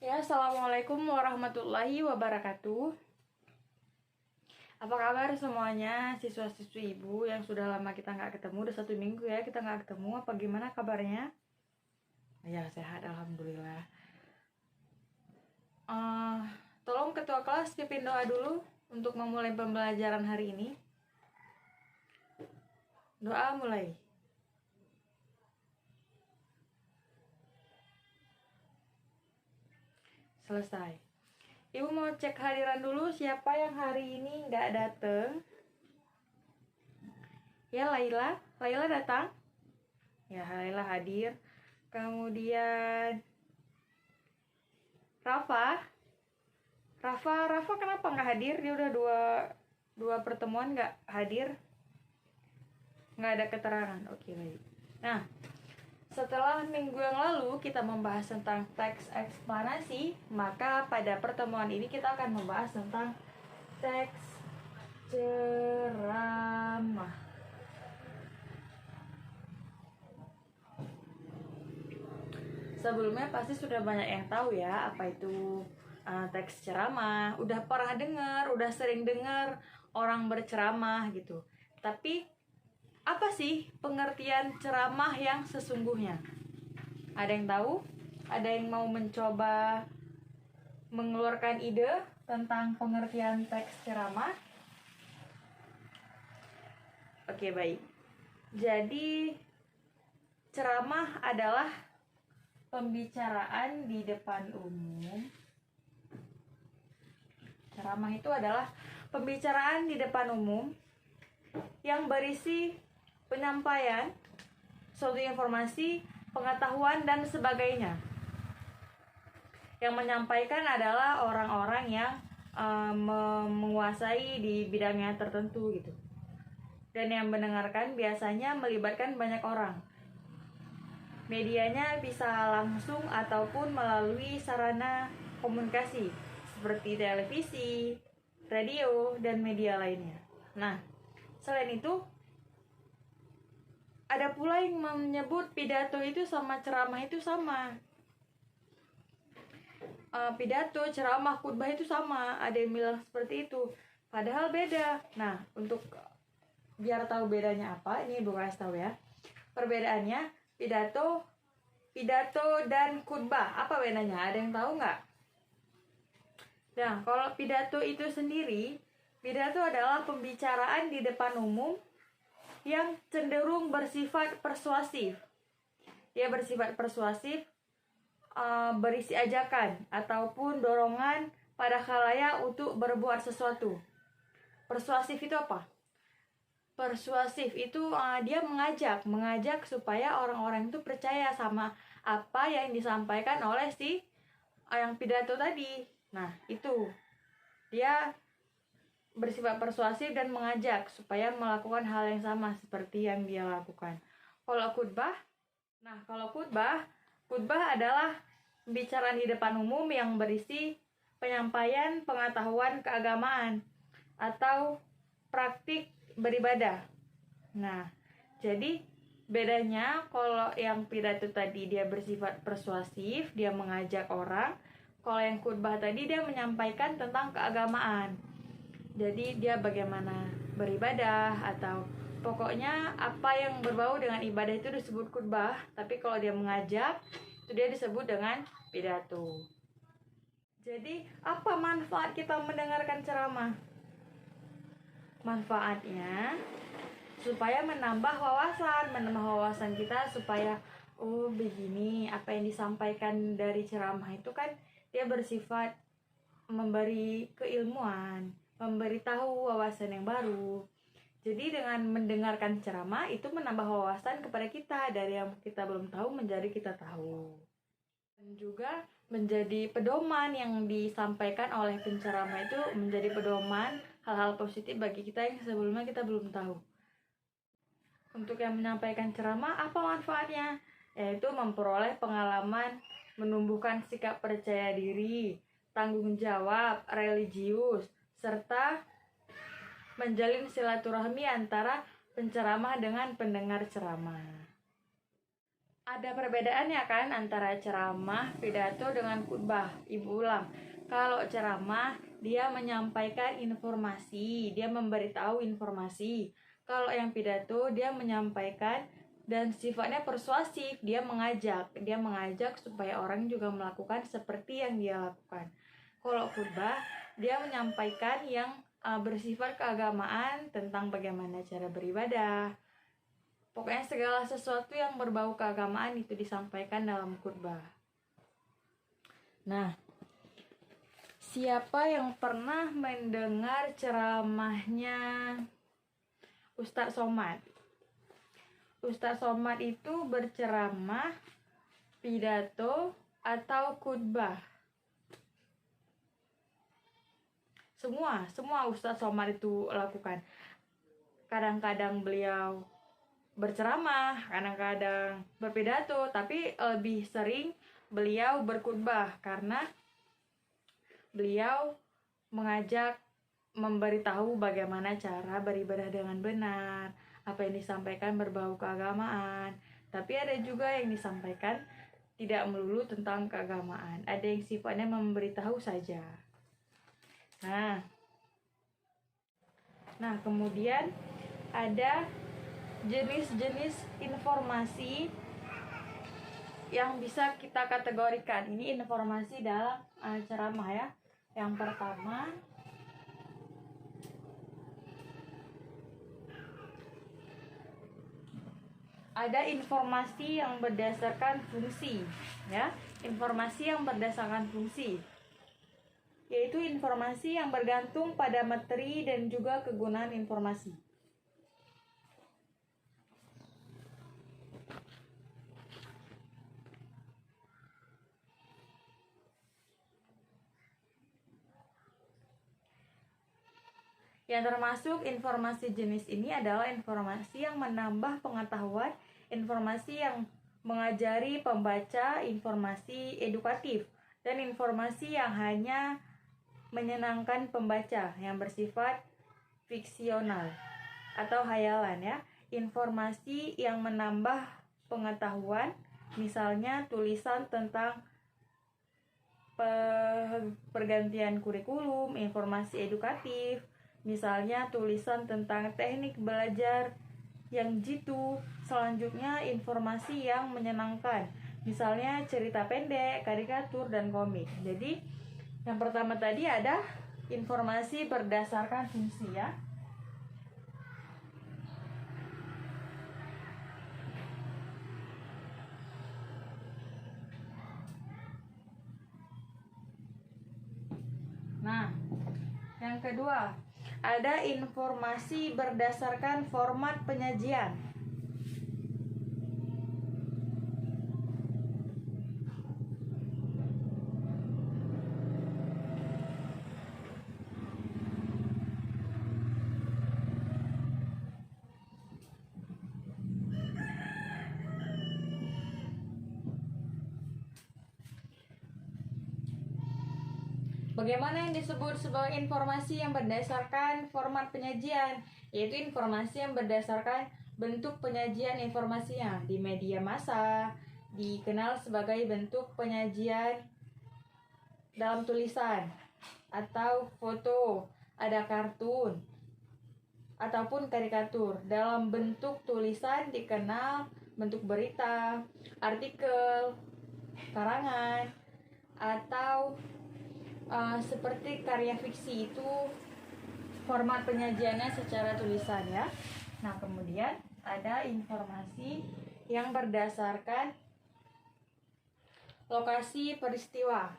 Ya, assalamualaikum warahmatullahi wabarakatuh. Apa kabar semuanya, siswa-siswi ibu yang sudah lama kita nggak ketemu, udah 1 minggu ya kita nggak ketemu. Apa gimana kabarnya? Ya, sehat, alhamdulillah. Tolong ketua kelas pimpin doa dulu untuk memulai pembelajaran hari ini. Doa mulai. Selesai. Ibu mau cek hadiran dulu, siapa yang hari ini nggak datang? Ya, Laila datang? Ya, Laila hadir. Kemudian Rafa kenapa nggak hadir? Dia udah dua pertemuan nggak hadir, nggak ada keterangan. Oke, baik. Nah, setelah minggu yang lalu kita membahas tentang teks eksplanasi, maka pada pertemuan ini kita akan membahas tentang teks ceramah. Sebelumnya pasti sudah banyak yang tahu ya apa itu teks ceramah. Udah pernah dengar, udah sering dengar orang berceramah gitu. Tapi apa sih pengertian ceramah yang sesungguhnya? Ada yang tahu? Ada yang mau mencoba mengeluarkan ide tentang pengertian teks ceramah? Oke, baik. Jadi ceramah adalah pembicaraan di depan umum. Ceramah itu adalah pembicaraan di depan umum yang berisi penyampaian suatu informasi, pengetahuan, dan sebagainya. Yang menyampaikan adalah orang-orang yang menguasai di bidangnya tertentu gitu. Dan yang mendengarkan biasanya melibatkan banyak orang. Medianya bisa langsung ataupun melalui sarana komunikasi seperti televisi, radio, dan media lainnya. Nah, selain itu ada pula yang menyebut pidato itu sama ceramah itu sama. Pidato, ceramah, khutbah itu sama. Ada yang bilang seperti itu, padahal beda. Nah, untuk biar tahu bedanya apa, ini Ibu kasih tahu ya. Perbedaannya pidato dan khutbah. Apa bedanya? Ada yang tahu nggak? Nah, kalau pidato itu sendiri, pidato adalah pembicaraan di depan umum yang cenderung bersifat persuasif. Dia bersifat persuasif, berisi ajakan ataupun dorongan pada khalayak untuk berbuat sesuatu. Persuasif itu apa? Persuasif itu dia mengajak supaya orang-orang itu percaya sama apa yang disampaikan oleh si yang pidato tadi. Nah, itu dia bersifat persuasif dan mengajak supaya melakukan hal yang sama seperti yang dia lakukan. Kalau khutbah adalah pembicaraan di depan umum yang berisi penyampaian pengetahuan keagamaan atau praktik beribadah. Nah, jadi bedanya kalau yang pidato tadi dia bersifat persuasif, dia mengajak orang. Kalau yang khutbah tadi dia menyampaikan tentang keagamaan. Jadi dia bagaimana beribadah atau pokoknya apa yang berbau dengan ibadah itu disebut khutbah. Tapi kalau dia mengajak itu dia disebut dengan pidato. Jadi apa manfaat kita mendengarkan ceramah? Manfaatnya supaya menambah wawasan kita supaya begini apa yang disampaikan dari ceramah itu kan dia bersifat memberi keilmuan, memberitahu wawasan yang baru. Jadi dengan mendengarkan ceramah itu menambah wawasan kepada kita, dari yang kita belum tahu menjadi kita tahu. Dan juga menjadi pedoman yang disampaikan oleh penceramah itu menjadi pedoman hal-hal positif bagi kita yang sebelumnya kita belum tahu. Untuk yang menyampaikan ceramah, apa manfaatnya? Yaitu memperoleh pengalaman, menumbuhkan sikap percaya diri, tanggung jawab, religius, serta menjalin silaturahmi antara penceramah dengan pendengar ceramah. Ada perbedaannya kan antara ceramah, pidato dengan khutbah. Ibu ulang. Kalau ceramah dia menyampaikan informasi, dia memberitahu informasi. Kalau yang pidato dia menyampaikan dan sifatnya persuasif, dia mengajak supaya orang juga melakukan seperti yang dia lakukan. Kalau khutbah dia menyampaikan yang bersifat keagamaan tentang bagaimana cara beribadah. Pokoknya segala sesuatu yang berbau keagamaan itu disampaikan dalam khutbah. Nah, siapa yang pernah mendengar ceramahnya Ustadz Somad? Ustadz Somad itu berceramah, pidato, atau khutbah? Semua Ustadz Somad itu lakukan. Kadang-kadang beliau berceramah, kadang-kadang berpidato, tapi lebih sering beliau berkhutbah karena beliau mengajak, memberitahu bagaimana cara beribadah dengan benar, apa yang disampaikan berbau keagamaan. Tapi ada juga yang disampaikan tidak melulu tentang keagamaan, ada yang sifatnya memberitahu saja. Nah, kemudian ada jenis-jenis informasi yang bisa kita kategorikan. Ini informasi dalam ceramah ya. Yang pertama ada informasi yang berdasarkan fungsi ya. Informasi yang berdasarkan fungsi yaitu informasi yang bergantung pada materi dan juga kegunaan informasi. Yang termasuk informasi jenis ini adalah informasi yang menambah pengetahuan, informasi yang mengajari pembaca, informasi edukatif, dan informasi yang hanya menyenangkan pembaca yang bersifat fiksional atau hayalan ya. Informasi yang menambah pengetahuan, misalnya tulisan tentang pergantian kurikulum, informasi edukatif, misalnya tulisan tentang teknik belajar yang jitu. Selanjutnya informasi yang menyenangkan, misalnya cerita pendek, karikatur, dan komik. Jadi yang pertama tadi ada informasi berdasarkan fungsi ya. Nah, yang kedua ada informasi berdasarkan format penyajian. Bagaimana yang disebut sebagai informasi yang berdasarkan format penyajian? Yaitu informasi yang berdasarkan bentuk penyajian informasinya di media massa, dikenal sebagai bentuk penyajian dalam tulisan atau foto, ada kartun, ataupun karikatur. Dalam bentuk tulisan dikenal bentuk berita, artikel, karangan, atau seperti karya fiksi, itu format penyajiannya secara tulisan ya. Nah, kemudian ada informasi yang berdasarkan lokasi peristiwa.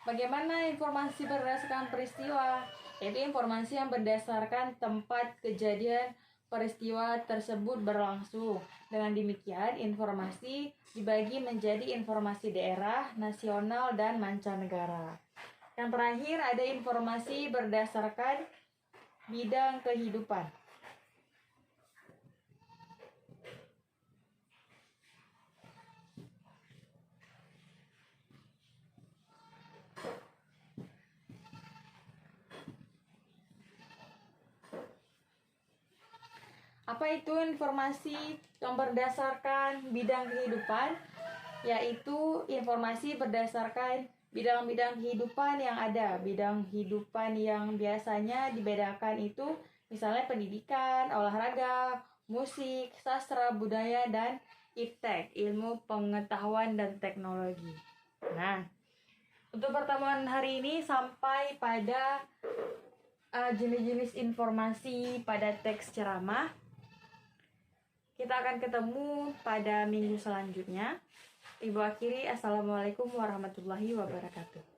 Bagaimana informasi berdasarkan peristiwa? Yaitu informasi yang berdasarkan tempat kejadian peristiwa tersebut berlangsung. Dengan demikian, informasi dibagi menjadi informasi daerah, nasional, dan mancanegara. Yang terakhir ada informasi berdasarkan bidang kehidupan. Apa itu informasi yang berdasarkan bidang kehidupan? Yaitu informasi berdasarkan bidang-bidang kehidupan yang ada. Bidang kehidupan yang biasanya dibedakan itu misalnya pendidikan, olahraga, musik, sastra, budaya, dan iptek, ilmu pengetahuan dan teknologi. Nah, untuk pertemuan hari ini sampai pada jenis-jenis informasi pada teks ceramah. Kita akan ketemu pada minggu selanjutnya. Ibu akhiri, Assalamualaikum warahmatullahi wabarakatuh.